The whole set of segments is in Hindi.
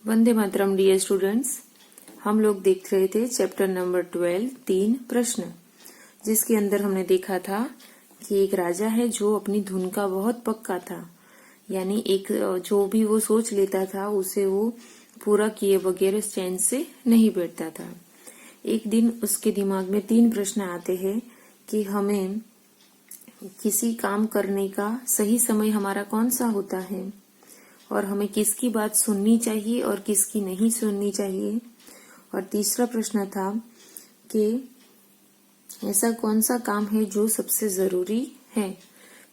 Vande Mataram dear students. हम लोग देख रहे थे चैप्टर नंबर 12 तीन प्रश्न, जिसके अंदर हमने देखा था कि एक राजा है जो अपनी धुन का बहुत पक्का था, यानी एक जो भी वो सोच लेता था उसे वो पूरा किए बगैर चैन से नहीं बैठता था। एक दिन उसके दिमाग में तीन प्रश्न आते हैं कि हमें किसी काम करने का सही समय हमारा कौन सा होता है और हमें किसकी बात सुननी चाहिए और किसकी नहीं सुननी चाहिए। और तीसरा प्रश्न था कि ऐसा कौन सा काम है जो सबसे जरूरी है।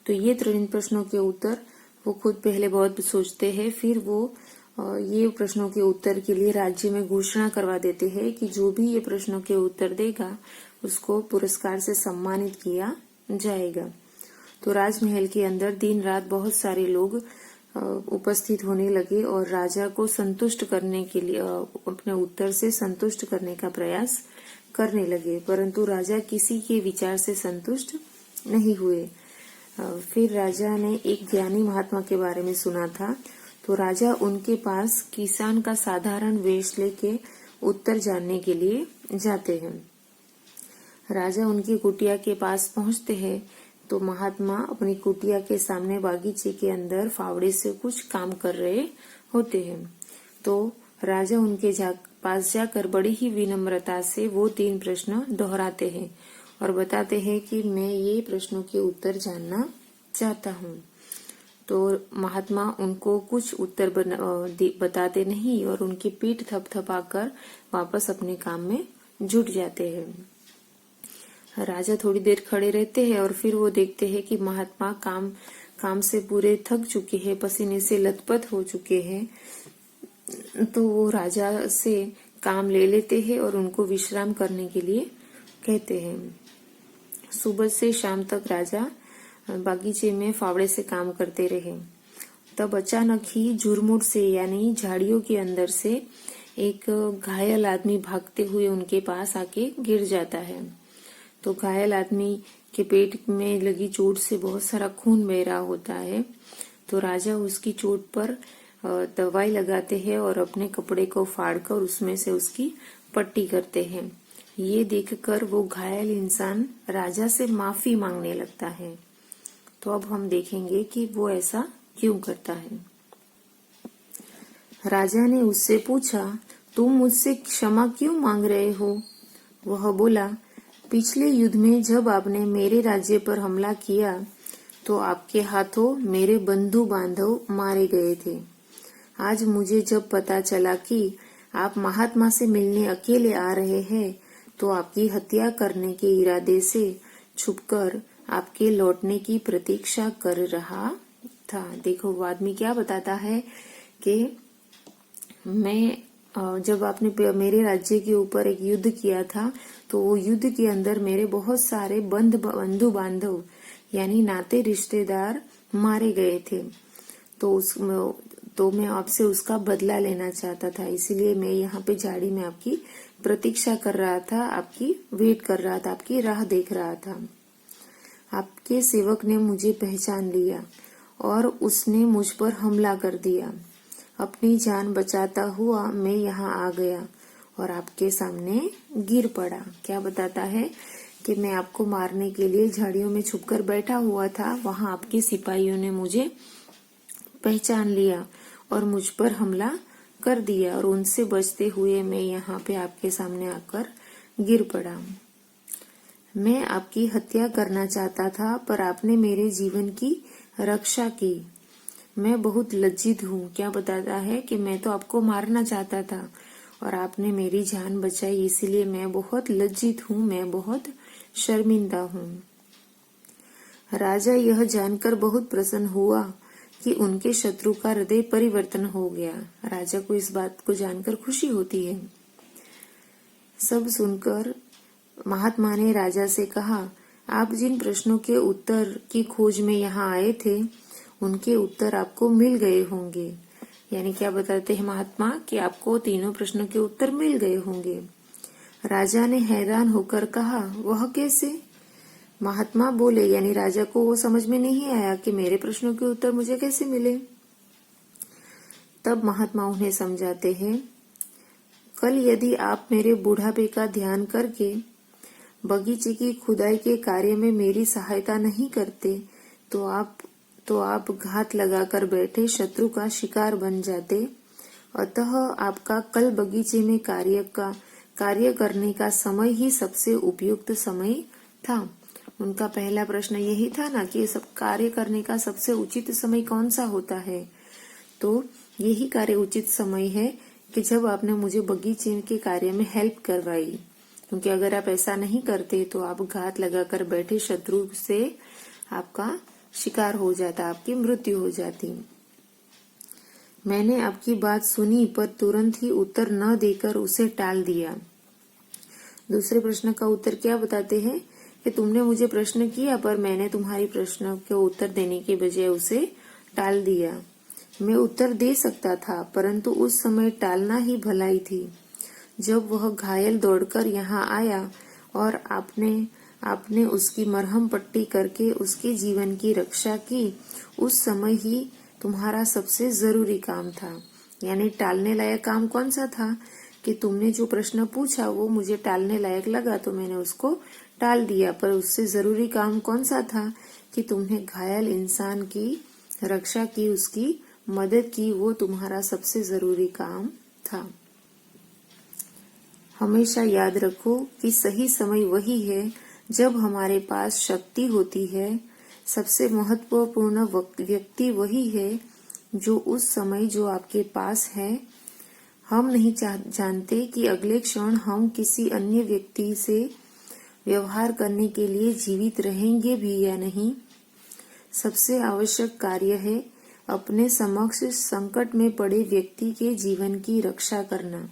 तो ये तीन प्रश्नों के उत्तर वो खुद पहले बहुत सोचते हैं, फिर वो ये प्रश्नों के उत्तर के लिए राज्य में घोषणा करवा देते हैं कि जो भी ये प्रश्नों के उत्तर देगा उसको पुरस्कार से सम्मानित किया जाएगा। तो राजमहल के अंदर दिन रात बहुत सारे लोग उपस्थित होने लगे और राजा को संतुष्ट करने के लिए अपने उत्तर से संतुष्ट करने का प्रयास करने लगे, परंतु राजा किसी के विचार से संतुष्ट नहीं हुए। फिर राजा ने एक ज्ञानी महात्मा के बारे में सुना था, तो राजा उनके पास किसान का साधारण वेश लेके उत्तर जानने के लिए जाते हैं। राजा उनकी कुटिया के पास पहुंचते हैं तो महात्मा अपनी कुटिया के सामने बागीचे के अंदर फावड़े से कुछ काम कर रहे होते हैं। तो राजा उनके पास जाकर बड़ी ही विनम्रता से वो तीन प्रश्न दोहराते हैं और बताते हैं कि मैं ये प्रश्नों के उत्तर जानना चाहता हूँ। तो महात्मा उनको कुछ उत्तर बताते नहीं और उनकी पीठ थपथपाकर वापस अपने काम में जुट जाते हैं। राजा थोड़ी देर खड़े रहते हैं और फिर वो देखते हैं कि महात्मा काम से पूरे थक चुके हैं, पसीने से लथपथ हो चुके हैं। तो वो राजा से काम ले लेते हैं और उनको विश्राम करने के लिए कहते हैं। सुबह से शाम तक राजा बागीचे में फावड़े से काम करते रहे। तब अचानक ही झुरमुट से यानी झाड़ियों के अंदर से एक घायल आदमी भागते हुए उनके पास आके गिर जाता है। तो घायल आदमी के पेट में लगी चोट से बहुत सारा खून बह रहा होता है। तो राजा उसकी चोट पर दवाई लगाते हैं और अपने कपड़े को फाड़कर उसमें से उसकी पट्टी करते हैं। ये देखकर वो घायल इंसान राजा से माफी मांगने लगता है। तो अब हम देखेंगे कि वो ऐसा क्यों करता है। राजा ने उससे पूछा, तुम मुझसे क्षमा क्यों मांग रहे हो? वह बोला, पिछले युद्ध में जब आपने मेरे राज्य पर हमला किया तो आपके हाथों मेरे बंधु बांधव मारे गए थे। आज मुझे जब पता चला कि आप महात्मा से मिलने अकेले आ रहे हैं तो आपकी हत्या करने के इरादे से छुपकर आपके लौटने की प्रतीक्षा कर रहा था। देखो वो आदमी क्या बताता है कि मैं जब आपने मेरे राज्य के ऊपर एक युद्ध किया था तो वो युद्ध के अंदर मेरे बहुत सारे बंधु बांधव यानी नाते रिश्तेदार मारे गए थे। तो मैं आपसे उसका बदला लेना चाहता था, इसीलिए मैं यहाँ पे झाड़ी में आपकी प्रतीक्षा कर रहा था, आपकी वेट कर रहा था, आपकी राह देख रहा था। आपके सेवक ने मुझे पहचान लिया और उसने मुझ पर हमला कर दिया। अपनी जान बचाता हुआ मैं यहाँ आ गया और आपके सामने गिर पड़ा। क्या बताता है कि मैं आपको मारने के लिए झाड़ियों में छुपकर बैठा हुआ था, वहां आपके सिपाहियों ने मुझे पहचान लिया और मुझ पर हमला कर दिया और उनसे बचते हुए मैं यहाँ पे आपके सामने आकर गिर पड़ा। मैं आपकी हत्या करना चाहता था पर आपने मेरे जीवन की रक्षा की। मैं बहुत लज्जित हूँ। क्या बताता है कि मैं तो आपको मारना चाहता था और आपने मेरी जान बचाई, इसीलिए मैं बहुत लज्जित हूँ, मैं बहुत शर्मिंदा हूँ। राजा यह जानकर बहुत प्रसन्न हुआ कि उनके शत्रु का हृदय परिवर्तन हो गया। राजा को इस बात को जानकर खुशी होती है। सब सुनकर महात्मा ने राजा से कहा, आप जिन प्रश्नों के उत्तर की खोज में यहाँ आए थे उनके उत्तर आपको मिल गए होंगे। यानी क्या बताते हैं महात्मा कि आपको तीनों प्रश्नों के उत्तर मिल गए होंगे। राजा ने हैरान होकर कहा, वह कैसे? महात्मा बोले, यानी राजा को वो समझ में नहीं आया कि मेरे प्रश्नों के उत्तर मुझे कैसे मिले। तब महात्मा उन्हें समझाते हैं, कल यदि आप मेरे बुढ़ापे का ध्यान करके बगीचे की खुदाई के कार्य में मेरी सहायता नहीं करते तो आप घात लगाकर बैठे शत्रु का शिकार बन जाते। अतः आपका कल बगीचे में कार्य करने का समय ही सबसे उपयुक्त समय था। उनका पहला प्रश्न यही था ना कि सब कार्य करने का सबसे उचित समय कौन सा होता है। तो यही कार्य उचित समय है कि जब आपने मुझे बगीचे के कार्य में हेल्प करवाई, क्योंकि अगर आप ऐसा नहीं करते तो आप घात लगाकर बैठे शत्रु से आपका शिकार हो जाता, आपकी मृत्यु हो जाती। मैंने आपकी बात सुनी पर तुरंत ही उत्तर न देकर उसे टाल दिया। दूसरे प्रश्न का उत्तर क्या बताते हैं कि तुमने मुझे प्रश्न किया पर मैंने तुम्हारी प्रश्न के उत्तर देने के बजाय उसे टाल दिया। मैं उत्तर दे सकता था परंतु उस समय टालना ही भलाई थी। जब वह घायल दौड़कर यहाँ आया और आपने उसकी मरहम पट्टी करके उसके जीवन की रक्षा की, उस समय ही तुम्हारा सबसे जरूरी काम था। यानी टालने लायक काम कौन सा था कि तुमने जो प्रश्न पूछा वो मुझे टालने लायक लगा तो मैंने उसको टाल दिया, पर उससे जरूरी काम कौन सा था कि तुमने घायल इंसान की रक्षा की, उसकी मदद की, वो तुम्हारा सबसे जरूरी काम था। हमेशा याद रखो कि सही समय वही है जब हमारे पास शक्ति होती है। सबसे महत्वपूर्ण व्यक्ति वही है जो उस समय जो आपके पास है। हम नहीं जानते कि अगले क्षण हम किसी अन्य व्यक्ति से व्यवहार करने के लिए जीवित रहेंगे भी या नहीं। सबसे आवश्यक कार्य है अपने समक्ष संकट में पड़े व्यक्ति के जीवन की रक्षा करना,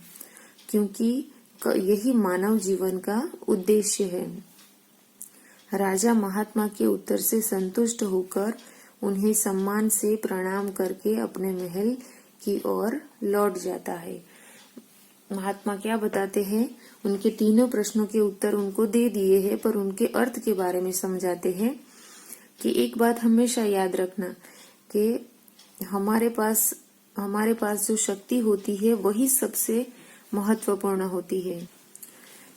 क्योंकि यही मानव जीवन का उद्देश्य है। राजा महात्मा के उत्तर से संतुष्ट होकर उन्हें सम्मान से प्रणाम करके अपने महल की ओर लौट जाता है। महात्मा क्या बताते हैं, उनके तीनों प्रश्नों के उत्तर उनको दे दिए हैं, पर उनके अर्थ के बारे में समझाते हैं कि एक बात हमेशा याद रखना कि हमारे पास जो शक्ति होती है वही सबसे महत्वपूर्ण होती है।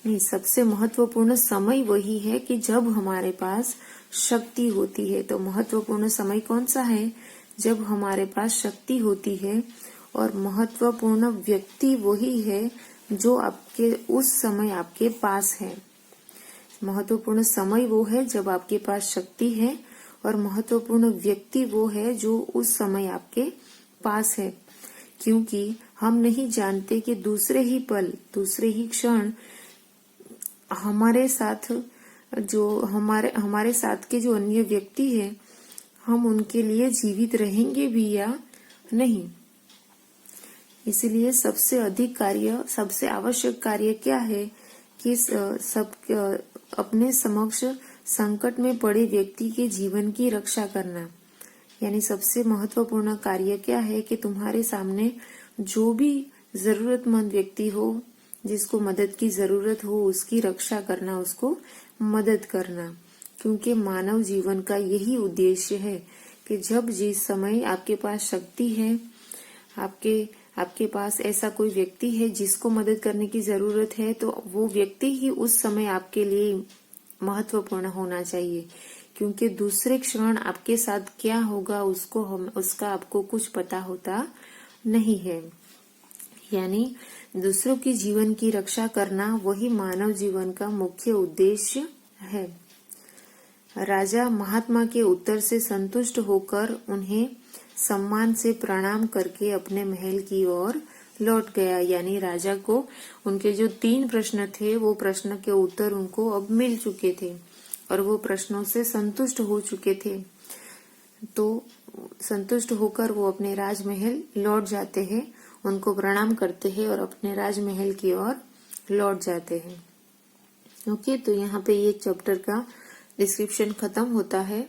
नहीं, सबसे महत्वपूर्ण समय वही है कि जब हमारे पास शक्ति होती है। तो महत्वपूर्ण समय कौन सा है, जब हमारे पास शक्ति होती है। और महत्वपूर्ण व्यक्ति वही है जो आपके उस समय आपके पास है। महत्वपूर्ण समय वो है जब आपके पास शक्ति है, और महत्वपूर्ण व्यक्ति वो है जो उस समय आपके पास है। क्योंकि हम नहीं जानते कि दूसरे ही पल, दूसरे ही क्षण हमारे साथ के जो अन्य व्यक्ति है, हम उनके लिए जीवित रहेंगे भी या नहीं। इसलिए सबसे आवश्यक कार्य क्या है कि अपने समक्ष संकट में पड़े व्यक्ति के जीवन की रक्षा करना। यानी सबसे महत्वपूर्ण कार्य क्या है कि तुम्हारे सामने जो भी जरूरतमंद व्यक्ति हो, जिसको मदद की जरूरत हो, उसकी रक्षा करना, उसको मदद करना। क्योंकि मानव जीवन का यही उद्देश्य है कि जब जिस समय आपके पास शक्ति है, आपके पास ऐसा कोई व्यक्ति है जिसको मदद करने की जरूरत है, तो वो व्यक्ति ही उस समय आपके लिए महत्वपूर्ण होना चाहिए। क्योंकि दूसरे क्षण आपके साथ क्या होगा उसका आपको कुछ पता होता नहीं है। यानी दूसरों के जीवन की रक्षा करना वही मानव जीवन का मुख्य उद्देश्य है। राजा महात्मा के उत्तर से संतुष्ट होकर उन्हें सम्मान से प्रणाम करके अपने महल की ओर लौट गया। यानी राजा को उनके जो 3 प्रश्न थे, वो प्रश्न के उत्तर उनको अब मिल चुके थे और वो प्रश्नों से संतुष्ट हो चुके थे। तो संतुष्ट होकर वो अपने राजमहल लौट जाते हैं, उनको प्रणाम करते हैं और अपने राजमहल की ओर लौट जाते हैं। ओके, तो यहाँ पे ये चैप्टर का डिस्क्रिप्शन खत्म होता है।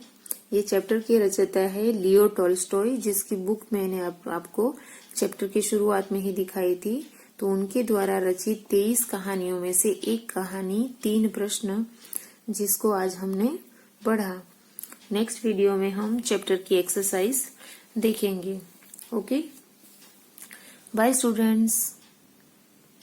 ये चैप्टर की रचयिता है लियो टॉल्स्टॉय, जिसकी बुक मैंने आपको चैप्टर की शुरुआत में ही दिखाई थी। तो उनके द्वारा रचित 23 कहानियों में से एक कहानी 3 प्रश्न, जिसको आज हमने पढ़ा। नेक्स्ट वीडियो में हम चैप्टर की एक्सरसाइज देखेंगे। ओके। Bye students.